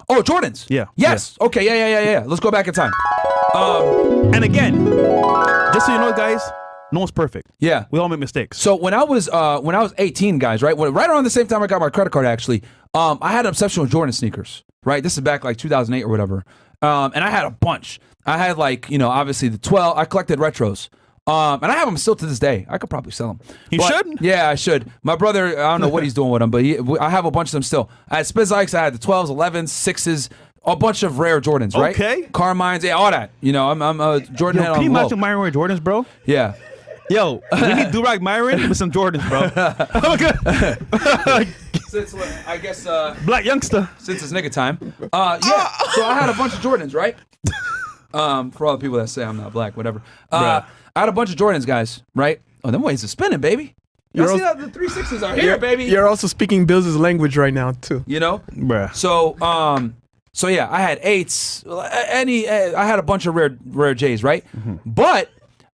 Oh, Jordans. Yeah. Yes. Yeah. Okay. Yeah. Let's go back in time. And again, just so you know, guys, no one's perfect. Yeah. We all make mistakes. So when I was 18, guys, right around the same time I got my credit card, actually, I had an obsession with Jordan sneakers. Right. This is back like 2008 or whatever. And I had a bunch. I had like, obviously the 12. I collected retros. And I have them still to this day. I could probably sell them. You should? Yeah, I should. My brother, I don't know what he's doing with them, but I have a bunch of them still. I had Spizikes, I had the 12s, 11s, 6s, a bunch of rare Jordans, right? Okay. Carmines, yeah, all that. I'm a Jordan head on Can you low. imagine Myron wearing Jordans, bro? Yeah. Yo, we need Durag Myron with some Jordans, bro. Since, I guess... Black youngster. Since it's nigga time. Yeah, so I had a bunch of Jordans, right? For all the people that say I'm not black, whatever. I had a bunch of Jordans, guys, right? Oh, them waves are spinning, baby. You see that? The 3/6s are here, baby. You're also speaking Bill's language right now, too. Bruh. So yeah, I had 8s. I had a bunch of rare J's, right? Mm-hmm. But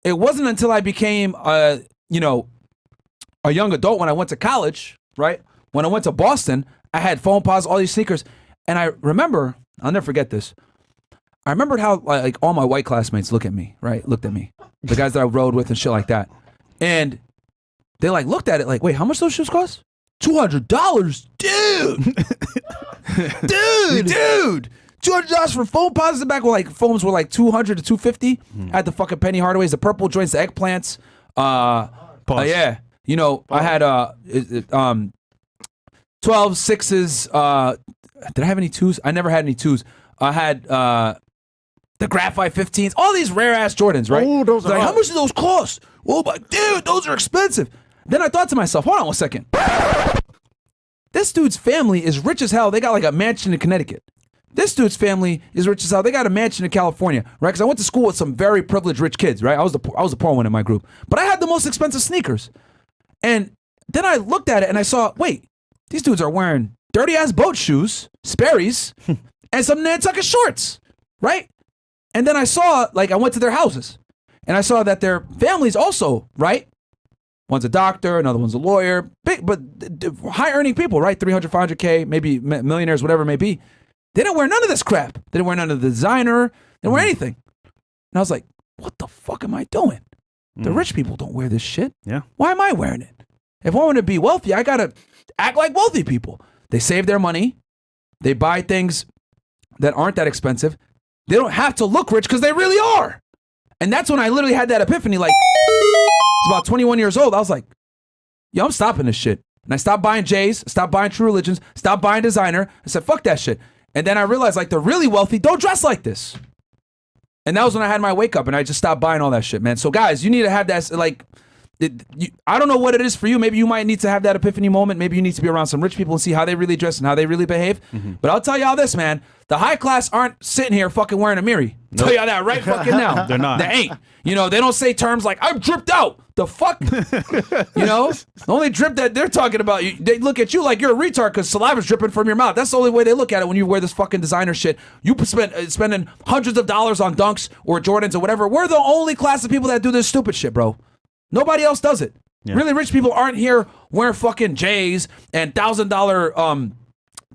it wasn't until I became, a young adult when I went to college, right? When I went to Boston, I had foam paws, all these sneakers, and I remember, I'll never forget this. I remembered how like all my white classmates looked at me, the guys that I rode with and shit like that, and they like looked at it like, wait, how much those shoes cost? $200, dude, dude. $200 for foam posits back when like foams were like $200 to $250. I had the fucking Penny Hardaways, the purple joints, the eggplants. Yeah, I had 12 6s. Did I have any 2s? I never had any 2s. I had the graphite 15s, all these rare ass Jordans, right? Oh, those are like, how much do those cost? Oh my dude, those are expensive. Then I thought to myself, hold on 1 second. This dude's family is rich as hell. They got like a mansion in Connecticut. This dude's family is rich as hell. They got a mansion in California, right? Because I went to school with some very privileged rich kids, right? I was the poor one in my group, but I had the most expensive sneakers. And then I looked at it and I saw, wait, these dudes are wearing dirty ass boat shoes, Sperry's, and some Nantucket shorts, right? And then I saw, like, I went to their houses and I saw that their families also, right? One's a doctor, another one's a lawyer, big, but high earning people, right? 300, 500K, maybe millionaires, whatever it may be. They didn't wear none of this crap. They didn't wear none of the designer. They didn't wear anything. And I was like, what the fuck am I doing? The rich people don't wear this shit. Yeah. Why am I wearing it? If I want to be wealthy, I got to act like wealthy people. They save their money. They buy things that aren't that expensive. They don't have to look rich because they really are. And that's when I literally had that epiphany. Like, I was about 21 years old. I was like, yo, I'm stopping this shit. And I stopped buying J's, stopped buying True Religions, stopped buying designer. I said, fuck that shit. And then I realized, like, the really wealthy don't dress like this. And that was when I had my wake up and I just stopped buying all that shit, man. So guys, you need to have that, like, I don't know what it is for you. Maybe you might need to have that epiphany moment. Maybe you need to be around some rich people and see how they really dress and how they really behave. But I'll tell y'all this, man. The high class aren't sitting here fucking wearing a Miri. Tell y'all that right fucking now. They're not. They ain't. They don't say terms like, I'm dripped out. The fuck? The only drip that they're talking about, they look at you like you're a retard because saliva's dripping from your mouth. That's the only way they look at it when you wear this fucking designer shit. You spending hundreds of dollars on Dunks or Jordans or whatever. We're the only class of people that do this stupid shit, bro. Nobody else does it. Yeah. Really rich people aren't here wearing fucking J's and $1,000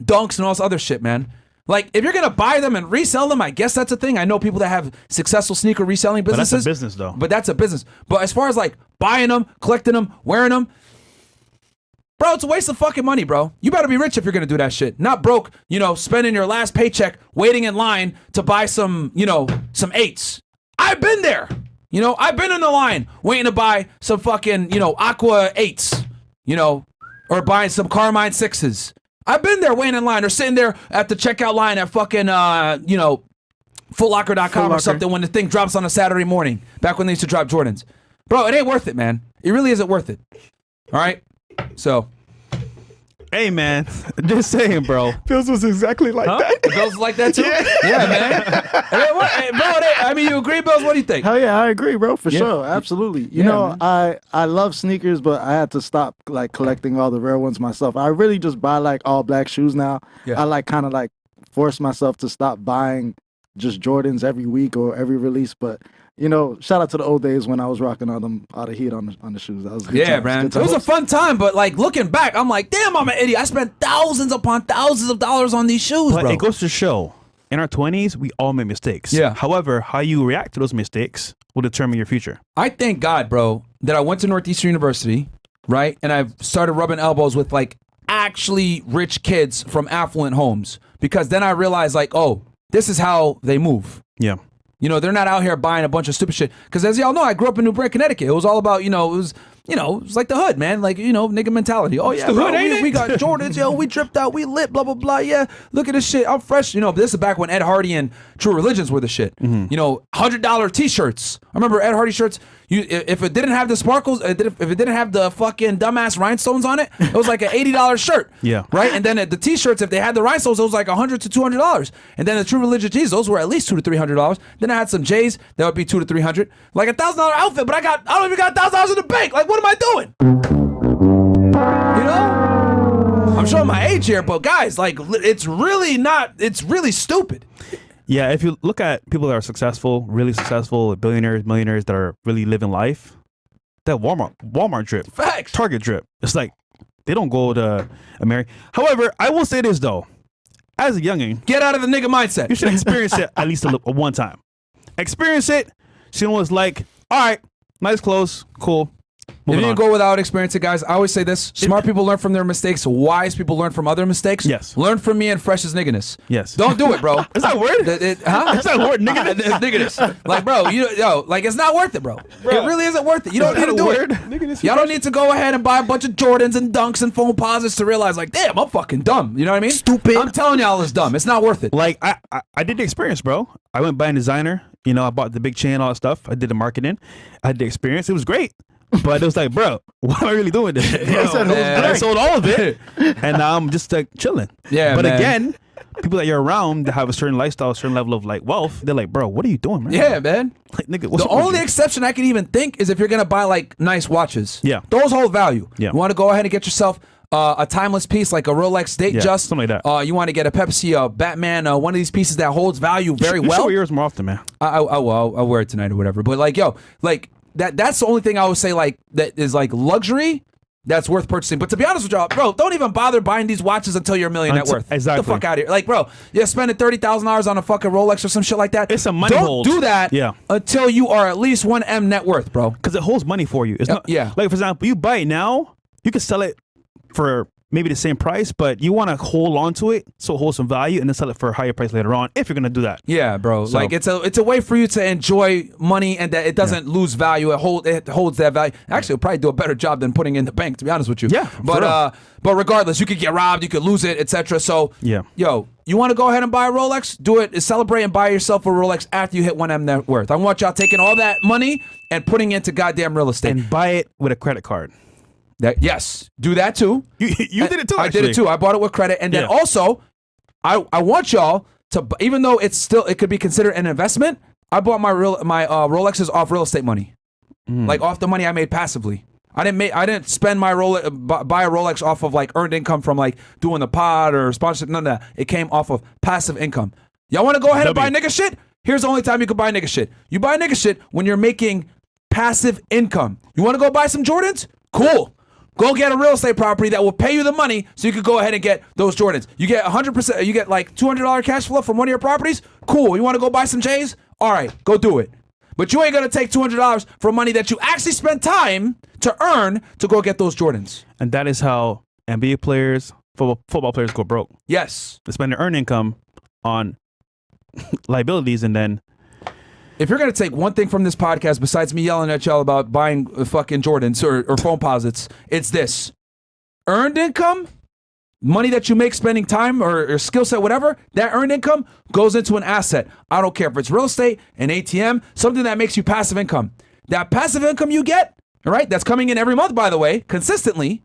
Dunks and all this other shit, man. Like, if you're going to buy them and resell them, I guess that's a thing. I know people that have successful sneaker reselling businesses. But that's a business, though. But that's a business. But as far as, like, buying them, collecting them, wearing them, bro, it's a waste of fucking money, bro. You better be rich if you're going to do that shit. Not broke, spending your last paycheck waiting in line to buy some 8s. I've been there. I've been in the line waiting to buy some fucking, Aqua 8s, or buying some Carmine 6s. I've been there waiting in line or sitting there at the checkout line at fucking, footlocker.com or something when the thing drops on a Saturday morning, back when they used to drop Jordans. Bro, it ain't worth it, man. It really isn't worth it. All right? So. Hey, man. Just saying, bro. Bills was exactly like that. Bills like that, too? Yeah, man. Hey, bro, you agree, Bills? What do you think? Hell yeah, I agree, bro, for sure. Absolutely. You know, I love sneakers, but I had to stop, like, collecting all the rare ones myself. I really just buy, like, all black shoes now. Yeah. I, kind of force myself to stop buying just Jordans every week or every release, but shout out to the old days when I was rocking all the heat on the shoes. That was good times, man. good It was a times. fun time, but like looking back, I'm like, damn, I'm an idiot. I spent thousands upon thousands of dollars on these shoes, But bro. it goes to show, in our 20s, we all make mistakes. Yeah. However, how you react to those mistakes will determine your future. I thank God, bro, that I went to Northeastern University, right? And I've started rubbing elbows with like actually rich kids from affluent homes, because then I realized like, oh, this is how they move. Yeah. They're not out here buying a bunch of stupid shit. Because as y'all know, I grew up in New Britain, Connecticut. It was all about, it was like the hood, man. Like, nigga mentality. Oh, yeah, the bro, hood, ain't it? we got Jordans, yo, we dripped out, we lit, blah, blah, blah. Yeah, look at this shit. I'm fresh. This is back when Ed Hardy and True Religions were the shit. $100 t-shirts. I remember Ed Hardy shirts. If it didn't have the sparkles, if it didn't have the fucking dumbass rhinestones on it, it was like an $80 shirt. Yeah. Right? And then the t-shirts, if they had the rhinestones, it was like $100 to $200. And then the True Religion tees, those were at least $200 to $300. Then I had some J's, that would be $200 to $300. Like $1,000 outfit, but I don't even got $1,000 in the bank. Like, what am I doing? I'm showing my age here, but guys, like, it's really stupid. Yeah, if you look at people that are successful, really successful, billionaires, millionaires that are really living life, that Walmart drip, Facts. Target drip, it's like they don't go to America. However, I will say this though, as a youngin, Get out of the nigga mindset. you should experience it at least a one time. Experience it. See what it's like. All right, nice clothes, cool. If Moving you on. go without experience it, guys, I always say this. Smart people learn from their mistakes. Wise people learn from other mistakes. Yes. Learn from me and Fresh's nigginess. Yes. Don't do it, bro. Is that a word? Huh? Is that a word, nigga? Nigginess. Like, bro, like, it's not worth it, bro. It really isn't worth it. You don't Is need that to a do word? it. Y'all don't need to go ahead and buy a bunch of Jordans and Dunks and phone posits to realize, like, damn, I'm fucking dumb. You know what I mean? Stupid. I'm telling y'all it's dumb. It's not worth it. Like I did the experience, bro. I went by a designer. I bought the big chain, all that stuff. I did the marketing. I had the experience. It was great. But it was like, bro, what am I really doing this? And I sold all of it, and now I'm just like chilling. Yeah, but man. again, people that you're around that have a certain lifestyle, a certain level of like wealth, they're like, bro, what are you doing, man? Yeah, man. Like, nigga, what's The up with only you? exception I can even think is if you're gonna buy like nice watches. Yeah. Those hold value. Yeah. You want to go ahead and get yourself a timeless piece like a Rolex Date Yeah, Just, something like that. You want to get a Pepsi, Batman, one of these pieces that holds value very You should well. wear yours more often, man. I'll wear it tonight or whatever. But like, that's the only thing I would say like that is like luxury that's worth purchasing. But to be honest with y'all, bro, don't even bother buying these watches until you're a million net worth. Exactly. Get the fuck out of here. Like, bro, you're spending $30,000 on a fucking Rolex or some shit like that. It's a money Don't hold. do that Yeah. until you are at least 1M net worth, bro. Because it holds money for you. It's not, yeah. Like, for example, you buy it now, you can sell it for maybe the same price, but you want to hold on to it so it holds some value and then sell it for a higher price later on if you're going to do that. Yeah, bro. So- Like it's a way for you to enjoy money and that it doesn't lose value. It holds that value. Actually, it'll probably do a better job than putting it in the bank, to be honest with you. Yeah, for But real. but regardless, you could get robbed, you could lose it, etc. So Yeah. you want to go ahead and buy a Rolex? Do it. Celebrate and buy yourself a Rolex after you hit 1M net worth. I want y'all taking all that money and putting it into goddamn real estate. And buy it with a credit card. Yes, do that too. You did it too, I actually. did it too. I bought it with credit, and then Yeah. also, I want y'all to, even though it could be considered an investment. I bought my Rolexes off real estate money, like off the money I made passively. I didn't spend my buy a Rolex off of like earned income from like doing the pod or sponsorship. None of that. It came off of passive income. Y'all want to go ahead and buy nigga shit? Here's the only time you can buy nigga shit. You buy nigga shit when you're making passive income. You want to go buy some Jordans? Cool. Go get a real estate property that will pay you the money so you could go ahead and get those Jordans. You get 100%, you get like $200 cash flow from one of your properties? Cool. You want to go buy some J's? All right, go do it. But you ain't going to take $200 from money that you actually spent time to earn to go get those Jordans. And that is how NBA players, football players go broke. Yes. They spend their earned income on liabilities and then If you're going to take one thing from this podcast besides me yelling at y'all about buying fucking Jordans or phone posits, it's this. Earned income, money that you make spending time or skill set, whatever, that earned income goes into an asset. I don't care if it's real estate, an ATM, something that makes you passive income. That passive income you get, all right, that's coming in every month, by the way, consistently,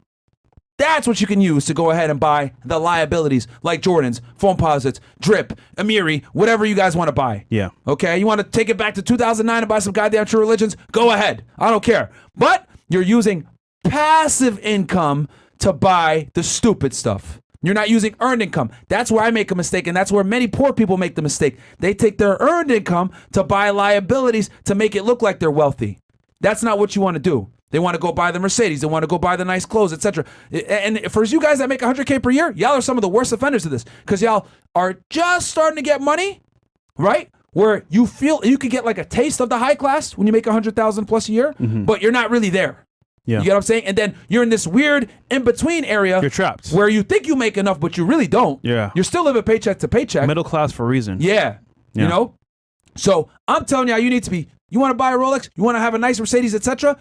that's what you can use to go ahead and buy the liabilities like Jordans, phone posits, drip, Amiri, whatever you guys want to buy. Yeah. Okay, you want to take it back to 2009 and buy some goddamn True Religions? Go ahead. I don't care. But you're using passive income to buy the stupid stuff. You're not using earned income. That's where I make a mistake, and that's where many poor people make the mistake. They take their earned income to buy liabilities to make it look like they're wealthy. That's not what you want to do. They want to go buy the Mercedes. They want to go buy the nice clothes, etc. And for you guys that make $100K per year, y'all are some of the worst offenders of this because y'all are just starting to get money, right? Where you feel you could get like a taste of the high class when you make $100,000 plus a year, but you're not really there. Yeah. You get what I'm saying? And then you're in this weird in-between area. You're trapped. Where you think you make enough, but you really don't. Yeah. You're still living paycheck to paycheck. Middle class for a reason. Yeah. You know? So I'm telling y'all, you need to be, you want to buy a Rolex? You want to have a nice Mercedes, etc.?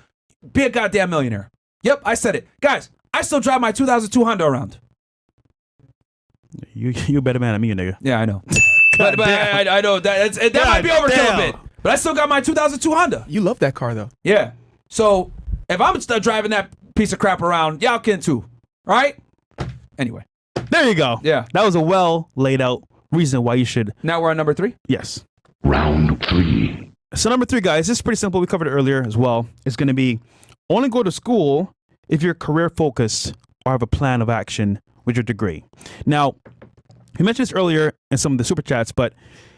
Be a goddamn millionaire. Yep, I said it. Guys, I still drive my 2002 Honda around. You a better man than me, nigga. Yeah, I know. but I know that might be overkill a bit. But I still got my 2002 Honda. You love that car though. Yeah. So if I'm still driving that piece of crap around, y'all can too. Right? Anyway. There you go. Yeah. That was a well laid out reason why you should. Now we're on number 3? Yes. Round 3. So number 3, guys, this is pretty simple. We covered it earlier as well. It's going to be only go to school if you're career focused or have a plan of action with your degree. Now, we mentioned this earlier in some of the super chats, but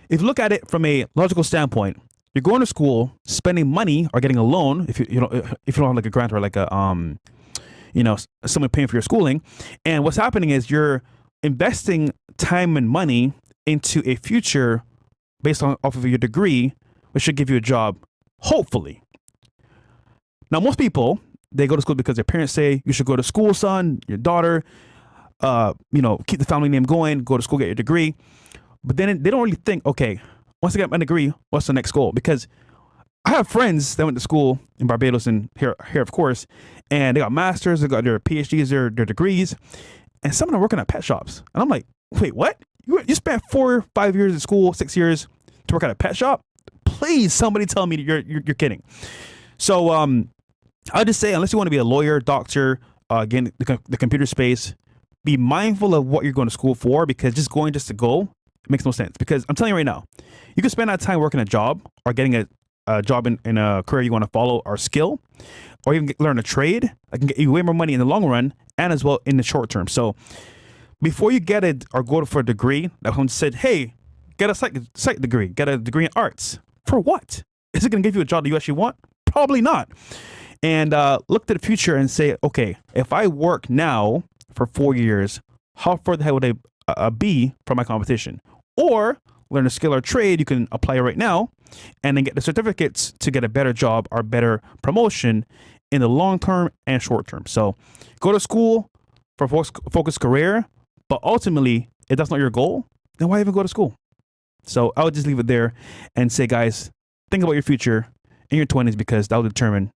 if you look at it from a logical standpoint, you're going to school, spending money or getting a loan if you don't have like a grant or like a someone paying for your schooling, and what's happening is you're investing time and money into a future based off of your degree, which should give you a job, hopefully. Now, most people, they go to school because their parents say, you should go to school, son, your daughter, keep the family name going, go to school, get your degree. But then they don't really think, okay, once I get my degree, what's the next goal? Because I have friends that went to school in Barbados and here of course, and they got masters, they got their PhDs, their degrees, and some of them are working at pet shops. And I'm like, wait, what? You spent 4 or 5 years at school, 6 years to work at a pet shop? Please, somebody tell me you're kidding. So I'll just say, unless you want to be a lawyer, doctor, again, the computer space, be mindful of what you're going to school for, because just to go, it makes no sense. Because I'm telling you right now, you can spend that time working a job or getting a job in a career you want to follow or skill, or even learn a trade that can get you way more money in the long run and as well in the short term. So before you get it or go for a degree, that someone said, hey, get a psych degree, get a degree in arts. For what? Is it going to give you a job that you actually want? Probably not. And look to the future and say, okay, if I work now for 4 years, how far the hell would I be from my competition? Or learn a skill or trade you can apply right now and then get the certificates to get a better job or better promotion in the long term and short term. So go to school for focused career, but ultimately, if that's not your goal, then why even go to school? So I would just leave it there and say, guys, think about your future in your 20s, because that will determine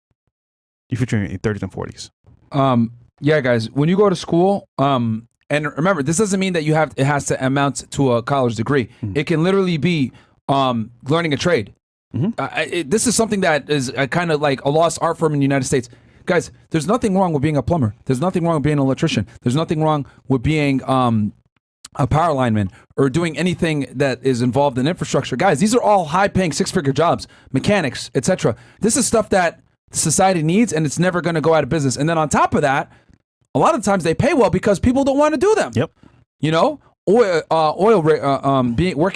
your future in your 30s and 40s. Yeah, guys, when you go to school, and remember, this doesn't mean that it has to amount to a college degree. Mm-hmm. It can literally be learning a trade. Mm-hmm. This is something that is kind of like a lost art form in the United States. Guys, there's nothing wrong with being a plumber. There's nothing wrong with being an electrician. There's nothing wrong with being a power lineman or doing anything that is involved in infrastructure. Guys, these are all high-paying 6-figure jobs, mechanics, etc. This is stuff that society needs, and it's never going to go out of business. And then on top of that, a lot of times they pay well because people don't want to do them. Yep. You know, working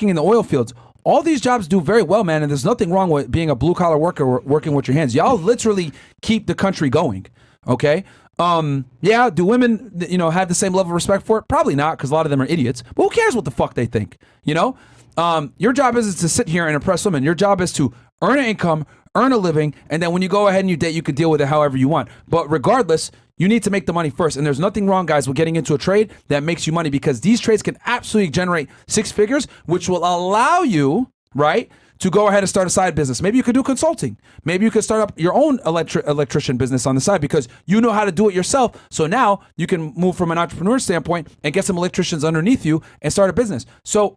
in the oil fields. All these jobs do very well, man, and there's nothing wrong with being a blue-collar worker working with your hands. Y'all literally keep the country going, okay? Yeah, do women, have the same level of respect for it? Probably not, because a lot of them are idiots. But who cares what the fuck they think, Your job isn't to sit here and impress women. Your job is to earn an income, earn a living, and then when you go ahead and you date, you can deal with it however you want. But regardless, you need to make the money first. And there's nothing wrong, guys, with getting into a trade that makes you money, because these trades can absolutely generate 6 figures, which will allow you, right, to go ahead and start a side business. Maybe you could do consulting. Maybe you could start up your own electrician business on the side, because you know how to do it yourself. So now you can move from an entrepreneur standpoint and get some electricians underneath you and start a business. So,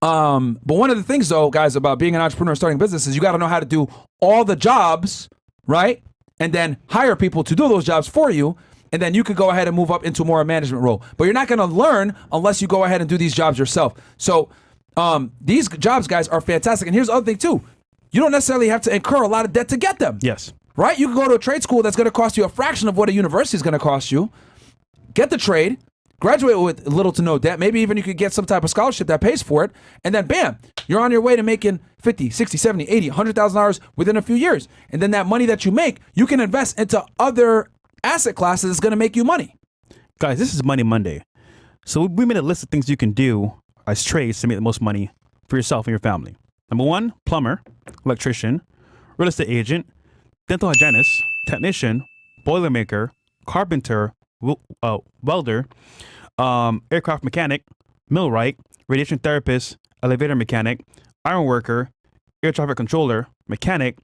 but one of the things though, guys, about being an entrepreneur starting a business is you got to know how to do all the jobs, right? And then hire people to do those jobs for you. And then you could go ahead and move up into more a management role. But you're not going to learn unless you go ahead and do these jobs yourself. So these jobs, guys, are fantastic. And here's the other thing too. You don't necessarily have to incur a lot of debt to get them. Yes. Right? You can go to a trade school that's going to cost you a fraction of what a university is going to cost you. Get the trade, graduate with little to no debt. Maybe even you could get some type of scholarship that pays for it. And then bam, you're on your way to making 50, 60, 70, 80, $100,000 within a few years. And then that money that you make, you can invest into other asset classes that's going to make you money. Guys, this is Money Monday. So we made a list of things you can do as trades to make the most money for yourself and your family. Number 1, plumber, electrician, real estate agent, dental hygienist, technician, boilermaker, carpenter, welder, aircraft mechanic, millwright, radiation therapist, elevator mechanic, iron worker, air traffic controller, mechanic,